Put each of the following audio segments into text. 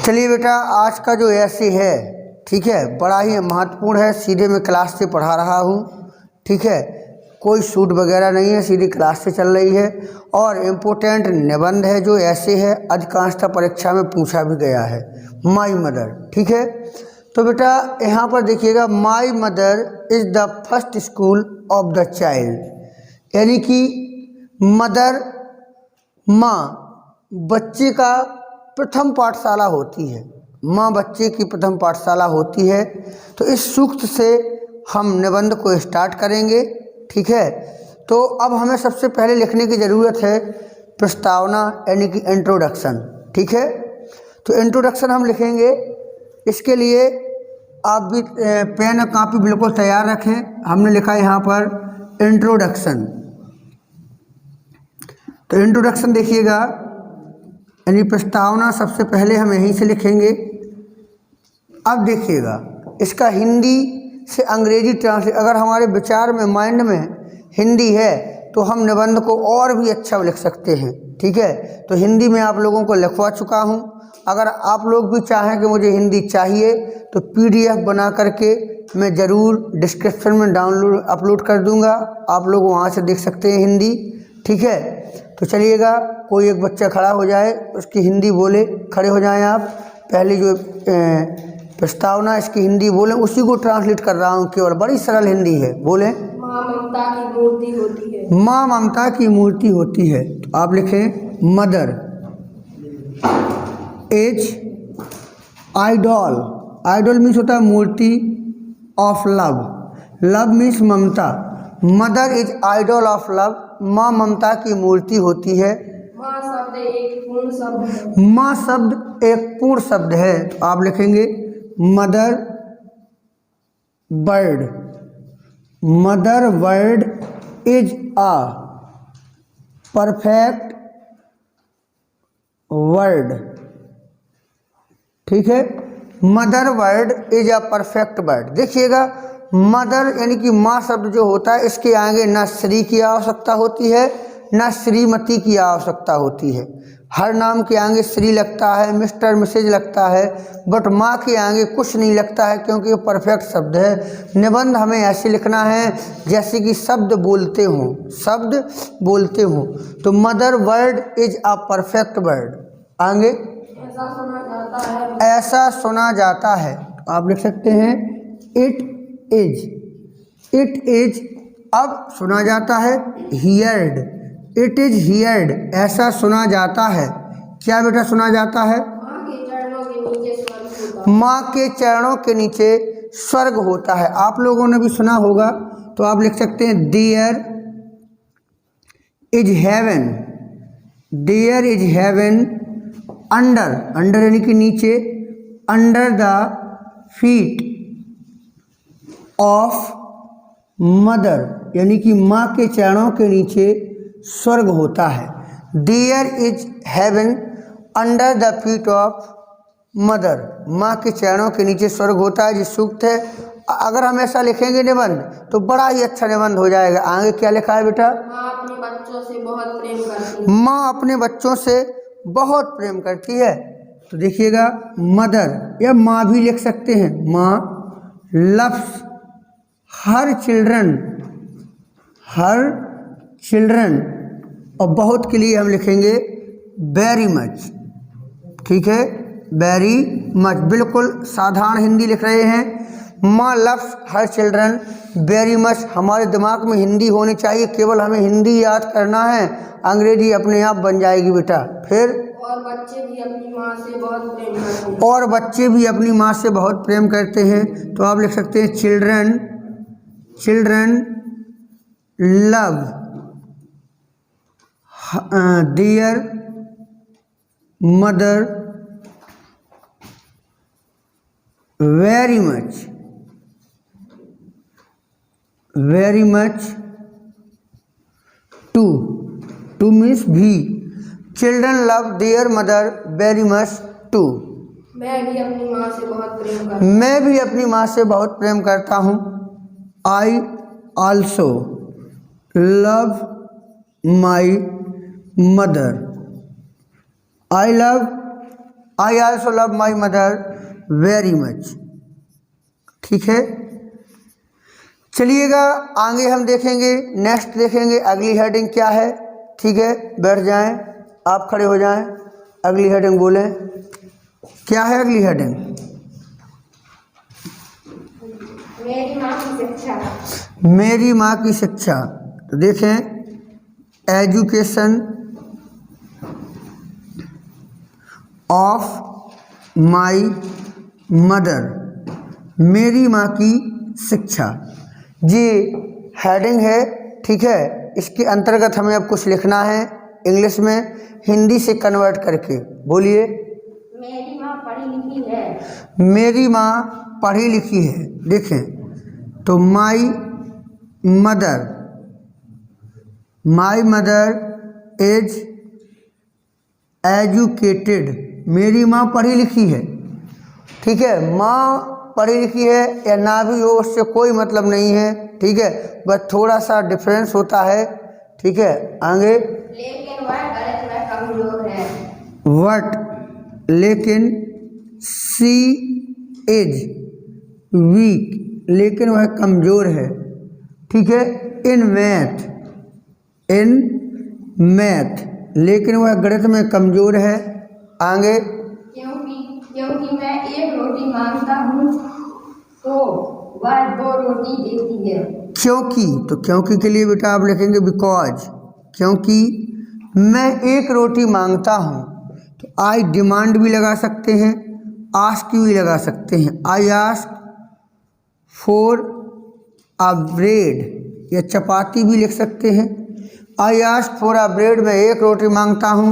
चलिए बेटा, आज का जो ऐसे है, ठीक है, बड़ा ही महत्वपूर्ण है। सीधे मैं क्लास से पढ़ा रहा हूँ, ठीक है, कोई शूट वगैरह नहीं है, सीधी क्लास से चल रही है। और इम्पोर्टेंट निबंध है जो ऐसे है, अधिकांशतः परीक्षा में पूछा भी गया है। माई मदर, ठीक है। तो बेटा यहाँ पर देखिएगा, my mother is the first school of the child, यानी कि मदर, माँ, बच्चे का प्रथम पाठशाला होती है। माँ बच्चे की प्रथम पाठशाला होती है। तो इस सूक्त से हम निबंध को स्टार्ट करेंगे, ठीक है। तो अब हमें सबसे पहले लिखने की ज़रूरत है प्रस्तावना, यानी कि इंट्रोडक्शन, ठीक है। तो इंट्रोडक्शन हम लिखेंगे। इसके लिए आप भी पेन और कापी बिल्कुल तैयार रखें। हमने लिखा है यहाँ पर इंट्रोडक्शन। तो इंट्रोडक्शन देखिएगा, यानी प्रस्तावना सबसे पहले हम यहीं से लिखेंगे। अब देखिएगा, इसका हिंदी से अंग्रेजी ट्रांसलेट, अगर हमारे विचार में, माइंड में हिंदी है तो हम निबंध को और भी अच्छा लिख सकते हैं, ठीक है। तो हिंदी में आप लोगों को लिखवा चुका हूँ। अगर आप लोग भी चाहें कि मुझे हिंदी चाहिए तो PDF बना करके मैं ज़रूर डिस्क्रिप्शन में अपलोड कर दूँगा, आप लोग वहाँ से देख सकते हैं हिंदी, ठीक है। तो चलिएगा, कोई एक बच्चा खड़ा हो जाए, उसकी हिंदी बोले, खड़े हो जाएं आप। पहले जो प्रस्तावना इसकी हिंदी बोले, उसी को ट्रांसलेट कर रहा हूँ केवल, बड़ी सरल हिंदी है। बोले, माँ ममता की मूर्ति होती है। माँ ममता की मूर्ति होती है। तो आप लिखें mother is idol. Idol means होता है मूर्ति ऑफ लव। लव मीन्स ममता। Mother is idol of love. माँ ममता की मूर्ति होती है। माँ शब्द एक पूर्ण शब्द है। माँ शब्द एक पूर्ण शब्द है। तो आप लिखेंगे mother word. Mother word is a perfect word, ठीक है। Mother word is a perfect word. देखिएगा, मदर यानी कि माँ शब्द जो होता है, इसके आगे न श्री की आवश्यकता होती है, न श्रीमती की आवश्यकता होती है। हर नाम के आगे श्री लगता है, मिस्टर मिसेज लगता है, बट माँ के आगे कुछ नहीं लगता है, क्योंकि ये परफेक्ट शब्द है। निबंध हमें ऐसे लिखना है जैसे कि शब्द बोलते हों, शब्द बोलते हों। तो mother word is a perfect word. आगे, ऐसा सुना जाता है। ऐसा सुना जाता है। तो आप लिख सकते हैं इट इज। इट इज अब सुना जाता है, हियर्ड। इट इज हियर्ड, ऐसा सुना जाता है। क्या बेटा सुना जाता है? माँ के चरणों के नीचे स्वर्ग होता है। माँ के चरणों के नीचे स्वर्ग होता है। आप लोगों ने भी सुना होगा, तो आप लिख सकते हैं there is heaven. There is heaven under. Under यानी कि नीचे, under the feet of mother, यानी कि माँ के चरणों के नीचे स्वर्ग होता है। There is heaven under the feet of mother. माँ के चरणों के नीचे स्वर्ग होता है, जिस सूक्त है। अगर हम ऐसा लिखेंगे निबंध तो बड़ा ही अच्छा निबंध हो जाएगा। आगे क्या लिखा है बेटा? माँ अपने बच्चों से बहुत प्रेम करती है। माँ अपने बच्चों से बहुत प्रेम करती है। तो देखिएगा, मदर या माँ भी लिख सकते हैं। माँ loves her children. Her children, और बहुत के लिए हम लिखेंगे वेरी मच, ठीक है। वेरी मच, बिल्कुल साधारण हिंदी लिख रहे हैं। माँ loves her children very much. हमारे दिमाग में हिंदी होनी चाहिए, केवल हमें हिंदी याद करना है, अंग्रेजी अपने आप बन जाएगी बेटा। फिर और बच्चे भी अपनी माँ से बहुत प्रेम करते हैं। और बच्चे भी अपनी माँ से बहुत प्रेम करते हैं। तो आप लिख सकते हैं children, children love their mother very much. Very much too. Too means भी। Children love their mother very much too. मैं भी अपनी माँ से बहुत प्रेम करता हूँ। मैं भी अपनी माँ से बहुत प्रेम करता हूँ। I also love my mother. I love I also love my mother very much. ठीक है, चलिएगा आगे हम देखेंगे, नेक्स्ट देखेंगे अगली हेडिंग क्या है। ठीक है, बैठ जाएं, आप खड़े हो जाएं, अगली हेडिंग बोलें। क्या है अगली हेडिंग? मेरी माँ की शिक्षा। मेरी माँ की शिक्षा। तो देखें, एजुकेशन ऑफ माई मदर, मेरी माँ की शिक्षा, ये हेडिंग है। ठीक है, इसके अंतर्गत हमें अब कुछ लिखना है इंग्लिश में, हिंदी से कन्वर्ट करके। बोलिए। मेरी माँ पढ़ी लिखी है। मेरी माँ पढ़ी लिखी है। देखें, तो माई मदर इज एजुकेटेड, मेरी माँ पढ़ी लिखी है। ठीक है, माँ पढ़ी लिखी है या ना भी हो, उससे कोई मतलब नहीं है। ठीक है, बस थोड़ा सा डिफरेंस होता है। ठीक है, आगे। लेकिन वह गणित में कमजोर है। वट, लेकिन सी इज वीक, लेकिन वह कमज़ोर है। ठीक है, इन मैथ, लेकिन वह गणित में कमज़ोर है। आगे। क्योंकि मैं एक रोटी मांगता हूँ तो वह 2 रोटी देती है। क्योंकि, तो क्योंकि के लिए बेटा आप लिखेंगे बिकॉज। क्योंकि मैं एक रोटी मांगता हूँ, तो आई डिमांड भी लगा सकते हैं, आस्क भी लगा सकते हैं। आई आस्क फॉर अ ब्रेड, या चपाती भी लिख सकते हैं। आई आस्क फॉर अ ब्रेड, मैं एक रोटी मांगता हूँ,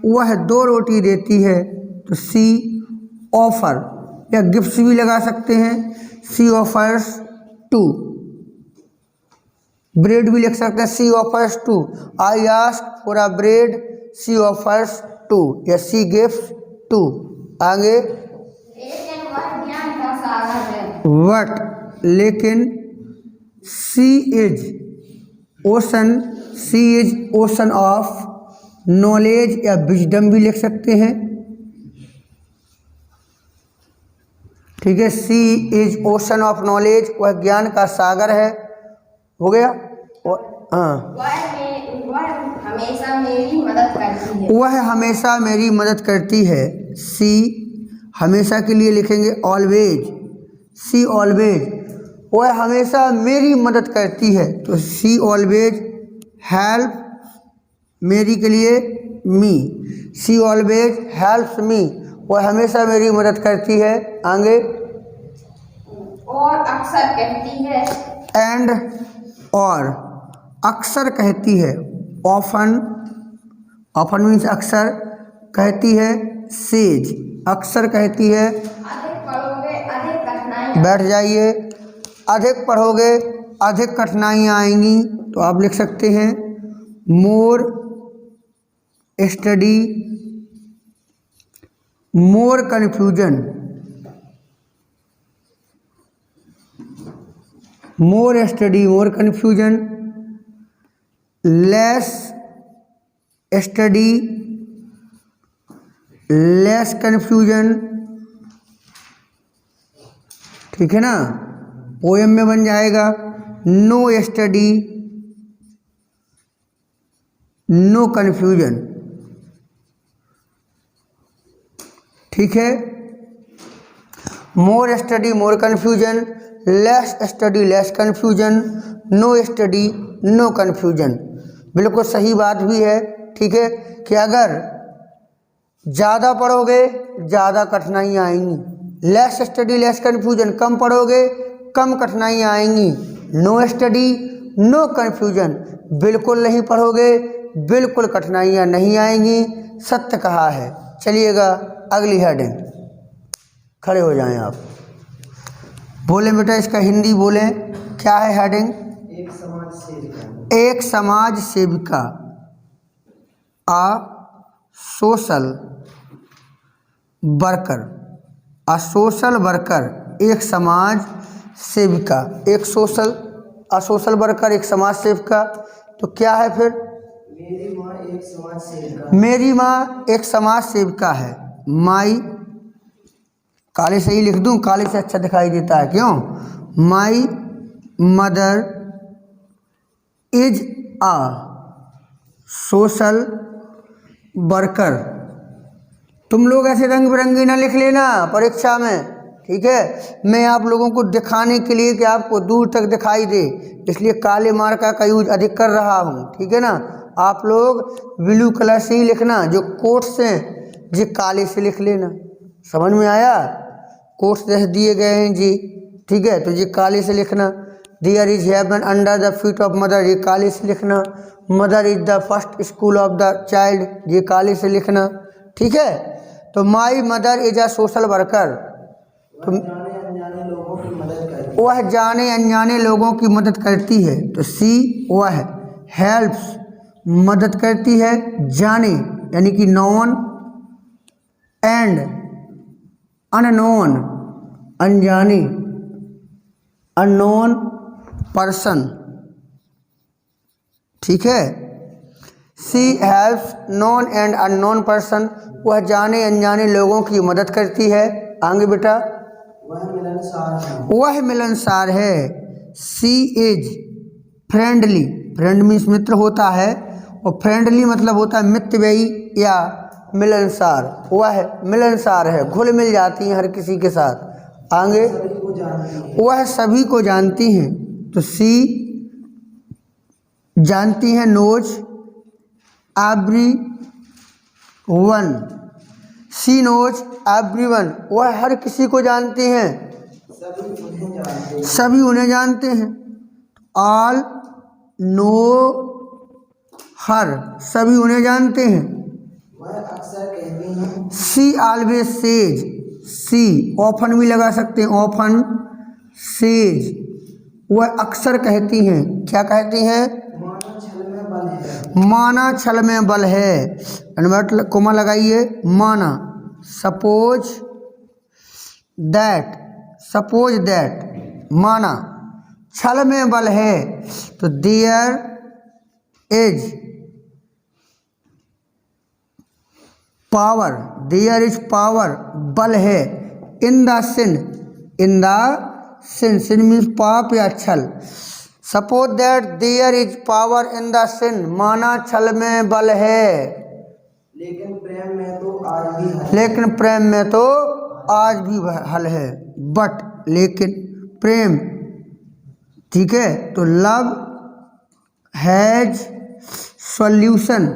वह 2 रोटी देती है, तो सी ऑफर, या गिफ्ट्स भी लगा सकते हैं। सी ऑफर्स 2, ब्रेड भी लिख सकते हैं, sea offers 2। I ask for a bread, sea offers 2, या सी गिफ्ट्स 2। आगे। लेकिन वह ज्ञान का सागर है। वट, लेकिन sea is ocean, sea is ocean of knowledge, या विजडम भी लिख सकते हैं। ठीक है, sea is ocean of knowledge, वह ज्ञान का सागर है। हो गया। हाँ, वह हमेशा मेरी मदद करती है। वह हमेशा मेरी मदद करती है। सी, हमेशा के लिए लिखेंगे ऑलवेज, सी ऑलवेज, वह हमेशा मेरी मदद करती है, तो सी ऑलवेज हेल्प, मेरी के लिए मी, सी ऑलवेज हेल्प्स मी, वह हमेशा मेरी मदद करती है। आगे। और अक्सर कहती है। एंड, और, अक्सर कहती है। ऑफन, ऑफन मीन्स अक्सर, कहती है। सेज, अक्सर कहती है। अधिक पढ़ोगे अधिक कठिनाई। बैठ जाइए। अधिक पढ़ोगे अधिक कठिनाइयाँ आएंगी, तो आप लिख सकते हैं मोर स्टडी मोर कन्फ्यूजन, मोर study more confusion, less study less confusion. ठीक है ना, पोएम में बन जाएगा नो स्टडी नो कन्फ्यूजन। ठीक है, more study more confusion, less study less confusion, no study no confusion. बिल्कुल सही बात भी है। ठीक है, कि अगर ज़्यादा पढ़ोगे ज़्यादा कठिनाइयाँ आएंगी, लेस स्टडी लेस कन्फ्यूजन, कम पढ़ोगे कम कठिनाइयाँ आएंगी, नो स्टडी नो कन्फ्यूजन, बिल्कुल नहीं पढ़ोगे बिल्कुल कठिनाइयाँ नहीं आएंगी। सत्य कहा है। चलिएगा अगली हेडिंग, खड़े हो जाएं आप, बोलें बेटा इसका हिंदी बोलें। क्या है हेडिंग? एक समाज सेविका। एक समाज सेविका, a social worker, a social worker, एक समाज सेविका, एक सोशल, असोशल वर्कर, एक समाज सेविका। तो क्या है फिर? मेरी माँ एक समाज सेविका। मेरी माँ एक समाज सेविका है। माई, काले से ही लिख दूं, काले से अच्छा दिखाई देता है, क्यों? माई mother is a social worker. तुम लोग ऐसे रंग बिरंगी ना लिख लेना परीक्षा में, ठीक है? मैं आप लोगों को दिखाने के लिए कि आपको दूर तक दिखाई दे, इसलिए काले मार्का का यूज अधिक कर रहा हूँ, ठीक है ना? आप लोग ब्लू कलर से ही लिखना, जो कोट्स हैं ये काले से लिख लेना। समझ में आया? कोट्स जैसे दिए गए हैं जी, ठीक है, तो ये काले से लिखना। There is heaven under the feet of mother, ये काले से लिखना। Mother is the first school of the child, ये काले से लिखना, ठीक है? तो my mother is a social worker, वह जाने अनजाने लोगों की मदद करती है। तो सी वह हेल्प्स मदद करती है, जाने यानी कि नॉन, एंड अननोन अनजाने, अननोन पर्सन, ठीक है? She helps known and unknown person, वह जाने अनजाने लोगों की मदद करती है। आगे बेटा, वह मिलनसार है। Sea is friendly, friend means मित्र होता है, और फ्रेंडली मतलब होता है मितव्ययी या मिलनसार। वह मिलनसार है, घुल मिल जाती हैं हर किसी के साथ। आगे, वह सभी को जानती हैं। तो सी जानती हैं, नोज एवरी वन, सी नोज एवरी वन, वह हर किसी को जानती हैं, सभी उन्हें जानते हैं। ऑल नो हर, सभी उन्हें जानते हैं। वह अक्सर कहती हैं, सी ऑलवेज सेज, सी ऑफन भी लगा सकते हैं, ऑफन सेज, वह अक्सर कहती हैं। क्या कहती हैं? माना छल में बल है। माना छल में बल है, इन्वर्ट कोमा लगाइए, माना। सपोज दैट, सपोज दैट, माना छल में बल है। तो there is power, there is power, बल है, in the sin, in the sin, sin means पाप या छल। Suppose that there is power in the sin, माना छल में बल है, लेकिन प्रेम में तो आज भी हल है। लेकिन प्रेम में तो आज भी हल है। बट, लेकिन, प्रेम, ठीक है? तो love has solution,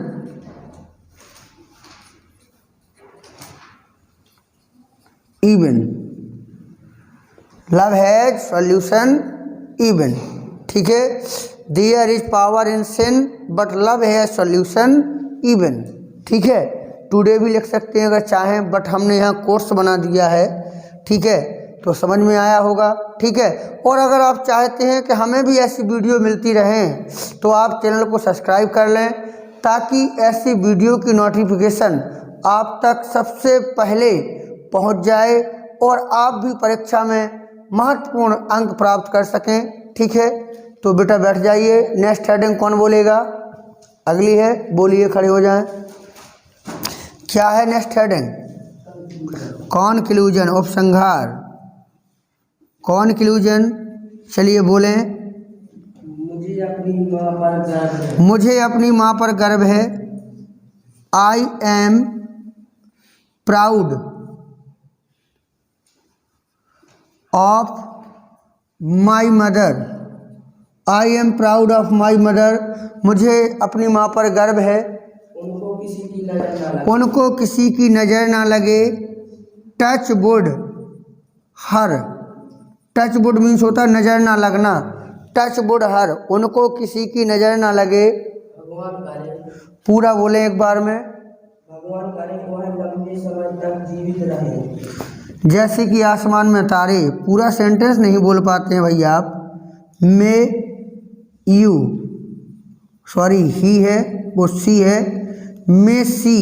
even, love has solution even, ठीक है? There is power in sin but love has solution even, ठीक है? टुडे भी लिख सकते हैं अगर चाहें, बट हमने यहाँ कोर्स बना दिया है, ठीक है? तो समझ में आया होगा, ठीक है? और अगर आप चाहते हैं कि हमें भी ऐसी वीडियो मिलती रहें तो आप चैनल को सब्सक्राइब कर लें, ताकि ऐसी वीडियो की नोटिफिकेशन आप तक सबसे पहले पहुंच जाए और आप भी परीक्षा में महत्वपूर्ण अंक प्राप्त कर सकें, ठीक है? तो बेटा बैठ जाइए। नेक्स्ट हेडिंग कौन बोलेगा? अगली है, बोलिए, खड़े हो जाएं। क्या है नेक्स्ट हेडिंग? कॉन्क्लूजन, उपसंहार, कॉन्क्लूजन, चलिए बोलें। मुझे अपनी माँ पर गर्व है। मुझे अपनी माँ पर गर्व है। I am proud of my mother, I am proud of my mother, मुझे अपनी माँ पर गर्व है। उनको किसी की नजर ना लगे। उनको किसी की नज़र ना लगे। टच वुड हर, टच वुड मीन्स होता है नज़र ना लगना। टच वुड हर, उनको किसी की नज़र ना लगे। भगवान करे, पूरा बोले एक बार में। भगवान करे वह लंबे समय तक जीवित रहे। जैसे कि आसमान में तारे, पूरा सेंटेंस नहीं बोल पाते हैं भैया आप। मे यू, सॉरी ही है, वो सी है। मे सी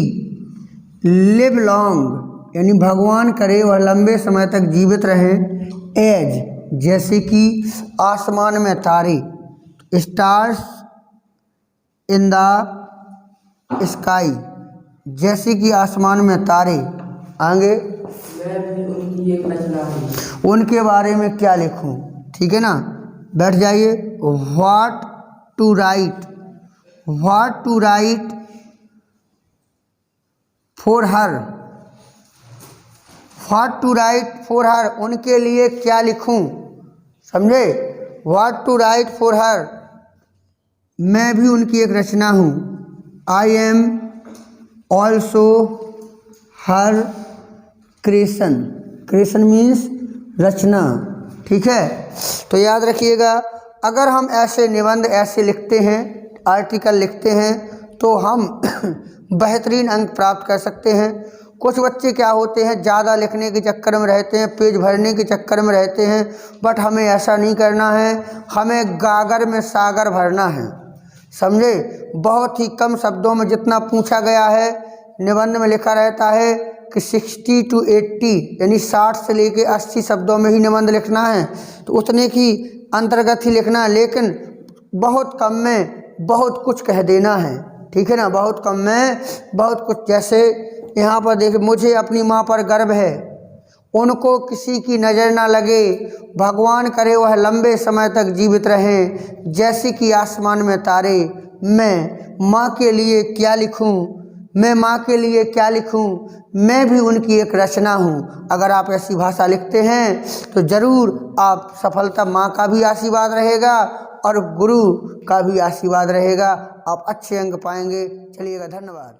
लिव लॉन्ग, यानी भगवान करे वह लंबे समय तक जीवित रहें। एज, जैसे कि आसमान में तारे, स्टार्स इन द स्काई, जैसे कि आसमान में तारे। आगे मैं भी उनकी एक रचना हूँ। उनके बारे में क्या लिखूं, ठीक है ना। बैठ जाइए। What to write, what to write for her, what to write for her, उनके लिए क्या लिखूं, समझे। What to write for her, मैं भी उनकी एक रचना हूँ। I am also her creation, creation means रचना, ठीक है। तो याद रखिएगा, अगर हम ऐसे निबंध ऐसे लिखते हैं, आर्टिकल लिखते हैं, तो हम बेहतरीन अंक प्राप्त कर सकते हैं। कुछ बच्चे क्या होते हैं, ज़्यादा लिखने के चक्कर में रहते हैं, पेज भरने के चक्कर में रहते हैं, बट हमें ऐसा नहीं करना है, हमें गागर में सागर भरना है, समझे। बहुत ही कम शब्दों में, जितना पूछा गया है निबंध में लिखा रहता है कि 60 to 80 यानी 60 से लेके 80 शब्दों में ही निबंध लिखना है, तो उतने की अंतर्गत ही लिखना है, लेकिन बहुत कम में बहुत कुछ कह देना है, ठीक है ना। बहुत कम में बहुत कुछ, जैसे यहाँ पर देखिए, मुझे अपनी माँ पर गर्व है, उनको किसी की नज़र ना लगे, भगवान करे वह लंबे समय तक जीवित रहें, जैसे कि आसमान में तारे। मैं माँ के लिए क्या लिखूं, मैं माँ के लिए क्या लिखूं, मैं भी उनकी एक रचना हूँ। अगर आप ऐसी भाषा लिखते हैं तो ज़रूर आप सफलता, माँ का भी आशीर्वाद रहेगा और गुरु का भी आशीर्वाद रहेगा, आप अच्छे अंक पाएंगे। चलिएगा, धन्यवाद।